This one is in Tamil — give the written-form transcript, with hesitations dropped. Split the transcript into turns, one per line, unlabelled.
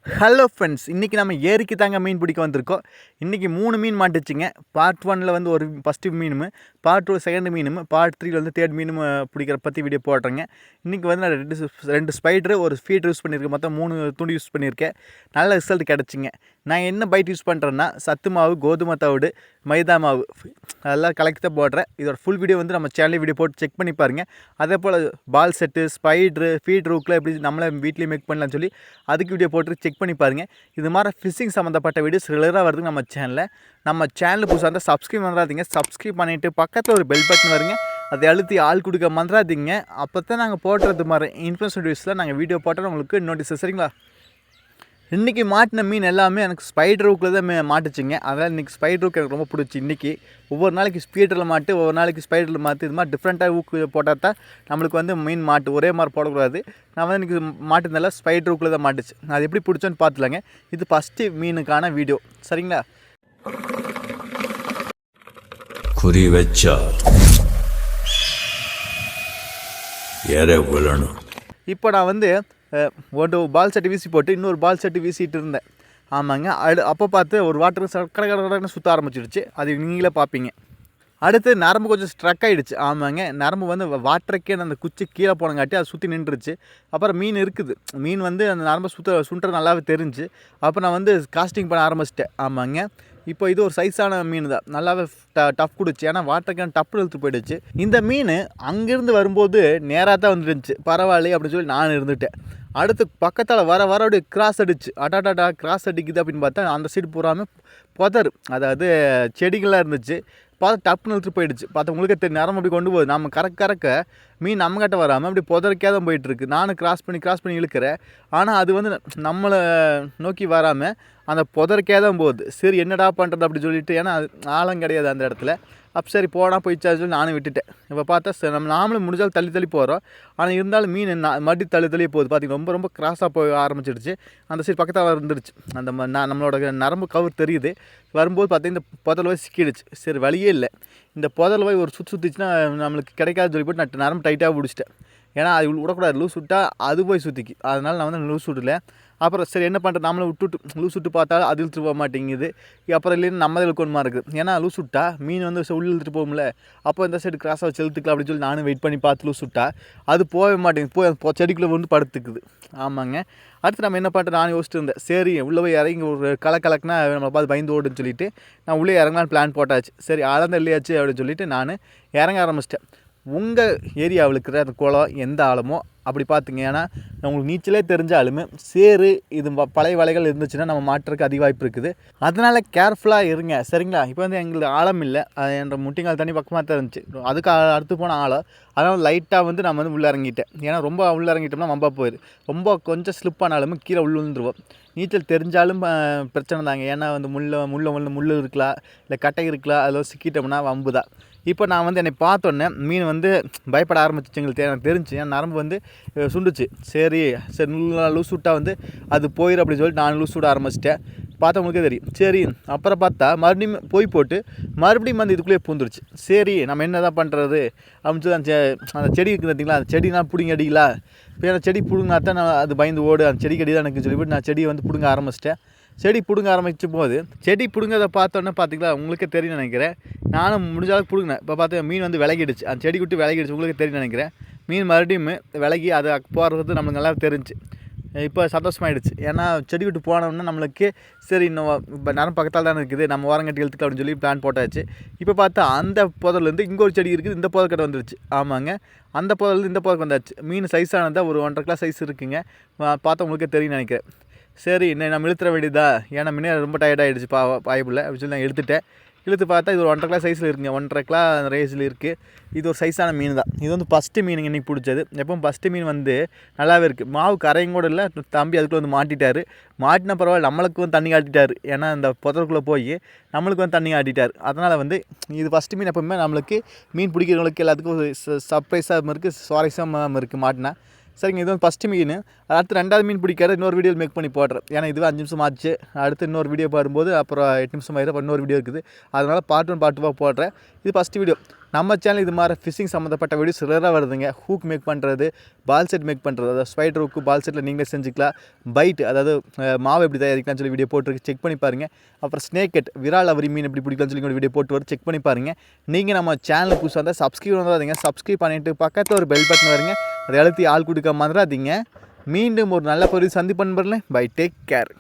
ஹலோ ஃப்ரெண்ட்ஸ், இன்றைக்கி நம்ம ஏரிக்கு தாங்க மீன் பிடிக்க வந்திருக்கோம். இன்றைக்கி 3 மீன் மாட்டுச்சுங்க. பார்ட் 1ல் வந்து ஒரு ஃபஸ்ட்டு மீனும், பார்ட் 2 செகண்ட் மீனும், பார்ட் 3ல் வந்து தேர்ட் மீனும் பிடிக்கிற பற்றி வீடியோ போடுறேங்க. இன்றைக்கி வந்து நான் ரெண்டு ஸ்பைடரு ஒரு ஃபீட் யூஸ் பண்ணியிருக்கேன். மொத்தம் 3 துண்டு யூஸ் பண்ணியிருக்கேன். நல்ல ரிசல்ட் கிடச்சிங்க. நான் என்ன பைட் யூஸ் பண்ணுறேன்னா சத்து மாவு, கோதுமை தவிடு, மைதா மாவு அதெல்லாம் கலக்கி தான் போடுறேன். இதோட ஃபுல் வீடியோ வந்து நம்ம சேனலில் வீடியோ போட்டு செக் பண்ணி பாருங்கள். அதே போல் பால் செட்டு, ஸ்பைட்ரு, ஃபீட் ரூக்கில் எப்படி நம்மளே வீட்லேயே மேக் பண்ணலாம்னு சொல்லி அதுக்கு வீடியோ போட்டு செக் பண்ணி பாருங்கள். இது மாதிரி ஃபிஷிங் சம்மந்தப்பட்ட வீடியோஸ் ரெகுலராக வருது நம்ம சேனலில். நம்ம சேனல் புதுசாக இருந்தால் சப்ஸ்கிரைப் பண்ணுறாதீங்க. சப்ஸ்கிரைப் பண்ணிவிட்டு பக்கத்தில் ஒரு பெல் பட்டன் வருங்க, அதை அழுத்தி ஆள் கொடுக்க மறந்துடாதீங்க. அப்போ தான் நாங்கள் போடுறது மாதிரி இன்ஃபர்மேஷன் வீடியோஸில் நாங்கள் வீடியோ போட்டால் உங்களுக்கு நோட்டீஸ். சரிங்களா? இன்றைக்கி மாட்டின மீன் எல்லாமே எனக்கு ஸ்பைடர் ரூக்கில் தான் மாட்டுச்சுங்க. அதனால் இன்றைக்கி ஸ்பைடர் ரூக் எனக்கு ரொம்ப பிடிச்சி. இன்றைக்கி ஒவ்வொரு நாளைக்கு ஸ்பீடரில் மாட்டு, ஒவ்வொரு நாளைக்கு ஸ்பைடரில் மாட்டு, இது மாதிரி டிஃப்ரெண்ட்டாக ஊக்கு போட்டால் தான் நம்மளுக்கு வந்து மீன் மாட்டு ஒரே மாதிரி போடக்கூடாது. நான் வந்து இன்றைக்கி மாட்டுனால ஸ்பைடர் ரூக்கில் தான் மாட்டுச்சு. அது எப்படி பிடிச்சோன்னு பார்த்துலாங்க. இது ஃபஸ்ட்டு மீனுக்கான வீடியோ. சரிங்களா?
குறி வச்சா விழணும்.
இப்போ நான் வந்து ஒரு பால் செட்டு வீசி போட்டு இன்னொரு பால் செட்டு வீசிட்டு இருந்தேன். ஆமாங்க. அப்போ பார்த்து ஒரு வாட்டர் கடை சுற்ற ஆரம்பிச்சிடுச்சு. அது நீங்களே பார்ப்பீங்க. அடுத்து நரம்பு கொஞ்சம் ஸ்ட்ரக் ஆகிடுச்சு. ஆமாங்க. நரம்பு வந்து வாட்டருக்கே அந்த குச்சி கீழே போனங்காட்டி அது சுற்றி நின்றுச்சு. அப்புறம் மீன் இருக்குது. மீன் வந்து அந்த நரம்பை சுண்டுறது நல்லாவே தெரிஞ்சு அப்போ நான் வந்து காஸ்டிங் பண்ண ஆரம்பிச்சிட்டேன். ஆமாங்க. இப்போ இது ஒரு சைஸான மீன் தான். நல்லாவே டஃப் கொடுச்சு. ஏன்னா வாட்டருக்கான டப்பு இழுத்து போயிடுச்சு. இந்த மீன் அங்கேருந்து வரும்போது நேராக தான் வந்துருந்துச்சு. பரவாயில்லையே அப்படின்னு சொல்லி நான் இருந்துட்டேன். அடுத்து பக்கத்தால் வர அப்படியே கிராஸ் அடிச்சு. அடாடாடா கிராஸ் அடிக்குது அப்படின்னு பார்த்தா அந்த சைடு பூராமல் புதர், அதாவது செடிகளாக இருந்துச்சு. பார்த்தா டப்புன்னு இழுத்து போயிடுச்சு. பார்த்தா உங்களுக்கே தெரியும் நரம்பு அப்படி கொண்டு போகுது. நம்ம கறக்க மீன் நம்மகிட்ட வராமல் அப்படி புதற்கே தான் போயிட்டுருக்கு. நானும் கிராஸ் பண்ணி இழுக்கிறேன். ஆனால் அது வந்து நம்மளை நோக்கி வராமல் அந்த புதற்கே தான் போகுது. சரி என்னடா பண்ணுறது அப்படி சொல்லிட்டு, ஏன்னா ஆழம் கிடையாது அந்த இடத்துல. அப்போ சரி போனால் போயிடுச்சா சொல்லி நானும் விட்டுட்டேன். இப்போ பார்த்தா சரி நாமளும் முடிஞ்சாலும் தள்ளி போகிறோம். ஆனால் இருந்தாலும் மீன் மறுபடி தள்ளி போகுது. பார்த்திங்கன்னா ரொம்ப கிராஸாக போய் ஆரம்பிச்சிடுச்சு. அந்த சைடு பக்கத்தில் வந்துடுச்சு. அந்த நம்மளோட நரம்பு கவர் தெரியுது. வரும்போது பார்த்தீங்கன்னா இந்த புதல் போய் சிக்கிடுச்சு. சரி வழியே இல்லை. இந்த புதல் போய் ஒரு சுற்றிச்சுன்னா நம்மளுக்கு கிடைக்காது சொல்லி போட்டு நான் நரம்பு டைட்டாக பிடிச்சிட்டேன். ஏன்னா அது விடக்கூடாது. லூஸ் விட்டால் அது போய் சுற்றிக்கு. அதனால் நான் வந்து லூஸ் விடல. அப்புறம் சரி என்ன பண்ணுறது, நம்மளை விட்டுட்டு லூஸ் விட்டு பார்த்தாலும் அது இழுத்துட்டு போக மாட்டேங்குது. அப்புறம் இல்லைன்னு நம்ம இழுக்கணுமா இருக்குது. ஏன்னா லூஸ் விட்டா மீன் வந்து உள்ளே இழுத்துட்டு போகும்ல. அப்போ இந்த சைடு கிராஸாக வச்சு இழுத்துக்கலாம் அப்படின்னு சொல்லி நானும் வெயிட் பண்ணி பார்த்து லூஸ் விட்டா அது போக மாட்டேங்குது. போய் செடிக்குள்ளே வந்து படுத்துக்குது. ஆமாங்க. அடுத்து நம்ம என்ன பண்ணுறது நான் யோசிச்சுட்டு இருந்தேன். சரி உள்ளே போய் இறங்கி ஒரு கலக்குனா நம்மளை பார்த்து பயந்து ஓடுன்னு சொல்லிட்டு நான் உள்ளே இறங்கலான்னு பிளான் போட்டாச்சு. சரி ஆழந்தான் இல்லையாச்சு அப்படின்னு சொல்லிட்டு நான் இறங்க ஆரம்பிச்சிட்டேன். உங்கள் ஏரியாவில் இருக்கிற அந்த குளம் எந்த ஆழமோ அப்படி பார்த்துங்க. ஏன்னா உங்களுக்கு நீச்சலே தெரிஞ்சாலுமே சேறு இது பழைய வலைகள் இருந்துச்சுன்னா நம்ம மாட்டுறதுக்கு அதிக வாய்ப்பு இருக்குது. அதனால் கேர்ஃபுல்லாக இருங்க. சரிங்களா? இப்போ வந்து எங்களுக்கு ஆழம் இல்லை. என்ற முட்டிங்கால் தண்ணி பக்கமாக தான் இருந்துச்சு. அதுக்கு அடுத்து போன ஆழம். அதனால் லைட்டாக வந்து நான் வந்து உள்ளே இறங்கிட்டேன். ஏன்னா ரொம்ப உள்ளே இறங்கிட்டோம்னா வம்பா போயிடுது. ரொம்ப கொஞ்சம் ஸ்லிப் ஆனாலுமே கீழே விழுந்துருவோம். நீச்சல் தெரிஞ்சாலும் பிரச்சனை தாங்க. ஏன்னா வந்து முள் இருக்கலாம், இல்லை கட்டை இருக்கலாம், அதில் சிக்கிட்டோம்னா வம்பு தான். இப்போ நான் வந்து என்னை பார்த்தோன்னே மீன் வந்து பயப்பட ஆரம்பிச்சிச்சு. எனக்கு தெரிஞ்சு என் நரம்பு வந்து சுண்டுச்சு. சரி லூஸ் விட்டால் வந்து அது போயிடும் அப்படின்னு சொல்லிட்டு நான் லூஸ் விட ஆரம்பிச்சிட்டேன். பார்த்தவங்களுக்கே தெரியும். சரி அப்புறம் பார்த்தா மறுபடியும் போட்டு மறுபடியும் வந்து இதுக்குள்ளேயே பூந்துருச்சு. சரி நம்ம என்ன தான் பண்ணுறது அப்படின்னு சொல்லி அந்த செடி இருக்குது பார்த்தீங்களா, அந்த செடினா பிடிங்க அடிக்கலாம். இப்போ அந்த செடி பிடுங்கினா தான் நான் அது பயந்து ஓடு. அந்த செடி கடி தான் எனக்கு சொல்லிவிட்டு நான் செடியை வந்து பிடுங்க ஆரம்பிச்சிட்டேன். செடி பிடுங்க ஆரம்பிச்சும் போது செடி பிடுங்கிறத பார்த்தோன்னே பார்த்தீங்களா உங்களுக்கே தெரியும் நினைக்கிறேன். நானும் முடிஞ்ச அளவுக்கு பிடுங்கினேன். இப்போ பார்த்தா மீன் வந்து விலகிடுச்சு. அந்த செடி விட்டு விலகிடுச்சு. உங்களுக்கு தெரியும் நினைக்கிறேன். மீன் மறுபடியும் விலகி அது போகிறது நம்மளுக்கு நல்லா தெரிஞ்சு இப்போ சந்தோஷமாயிடுச்சு. ஏன்னா செடி விட்டு போனோம்னா நம்மளுக்கு சரி இன்னும் இப்போ நேரம் பக்கத்தால் தானே இருக்குது, நம்ம ஓரங்கட்டி எழுத்துக்கலாம் அப்படின்னு சொல்லி பிளான் போட்டாச்சு. இப்போ பார்த்தா அந்த புதர்லேருந்து இங்கே ஒரு செடி இருக்குது. இந்த புதர்கிட்ட வந்துருச்சு. ஆமாங்க. அந்த புதர்லேருந்து இந்த புதருக்கு வந்தாச்சு. மீன் சைஸானதாக ஒரு 1.5 கிலோ சைஸ் இருக்குங்க. பார்த்தா உங்களுக்கே தெரியும் நினைக்கிறேன். சரி நம்ம இழுத்துற வேண்டியதா, ஏன்னா முன்னே ரொம்ப டயர்டாகிடுச்சு பாயப்புள்ள அப்படின்னு சொல்லி நான் இழுத்து பார்த்தா இது ஒரு 1.5 கிலோ சைஸில் இருக்குங்க. 1.5 கிலோ ரேஸில் இருக்குது. இது ஒரு சைஸான மீன் தான். இது வந்து ஃபஸ்ட்டு மீனுங்க இன்றைக்கி பிடிச்சது. எப்பவும் ஃபஸ்ட்டு மீன் வந்து நல்லாவே இருக்குது. மாவு கரையும் கூட இல்லை. தம்பி அதுக்குள்ளே வந்து மாட்டிட்டார். மாட்டின பரவாயில்ல, நம்மளுக்கு வந்து தண்ணி காட்டிட்டார். ஏன்னா இந்த புதருக்குள்ளே போய் நம்மளுக்கு வந்து தண்ணி காட்டிட்டார். அதனால் வந்து இது ஃபஸ்ட்டு மீன். எப்பவுமே நம்மளுக்கு மீன் பிடிக்கிறவங்களுக்கு எல்லாத்துக்கும் ஒரு சர்ப்ரைஸாக இருக்குது, சுவாரஸ்யமாக இருக்குது. மாட்டினா சரிங்க, இது வந்து ஃபஸ்ட்டு மீன். அடுத்து 2வது மீன் பிடிக்கிறது இன்னொரு வீடியோ மேக் பண்ணி போடுறேன். ஏன்னா இதுவே 5 நிமிஷம் ஆச்சு. அடுத்து இன்னொரு வீடியோ பாரும்போது அப்புறம் 8 நிமிஷம் ஆயிடும். அப்புறம் இன்னொரு வீடியோ இருக்குது. அதனால் பார்ட் 1 பார்ட் 2 போடுறேன். இது ஃபஸ்ட்டு வீடியோ. நம்ம சேனல் இது மாதிரி ஃபிஷிங் சம்மந்தப்பட்ட வீடியோஸ் ரெகுலராக வருதுங்க. ஹூக் மேக் பண்ணுறது, பால் செட் மேக் பண்ணுறது, அதாவது ஸ்பைடர் ஹூக்கு பால் செட்டில் நீங்களே செஞ்சுக்கலாம். பைட், அதாவது மாவு எப்படி தயாரிக்கலாம்னு சொல்லி வீடியோ போட்டுருக்கு, செக் பண்ணி பாருங்கள். அப்புறம் ஸ்னேக் ஹெட், விரால் அவரி மீன் எப்படி பிடிக்கலாம்னு சொல்லி வீடியோ போட்டு வரும், செக் பண்ணி பாருங்கள். நீங்கள் நம்ம சேனலுக்கு புதுசாக இருந்தால் சப்ஸ்கிரைப் பண்ணாதீங்க. சப்ஸ்கிரைப் பண்ணிவிட்டு பக்கத்தில் ஒரு பெல் பட்டன் வருங்க, அதை அழுத்தி ஆள் கொடுக்க மறந்துடாதீங்க. மீண்டும் ஒரு நல்ல பொருள் சந்திப்பன் பண்ணல. Bye, take care.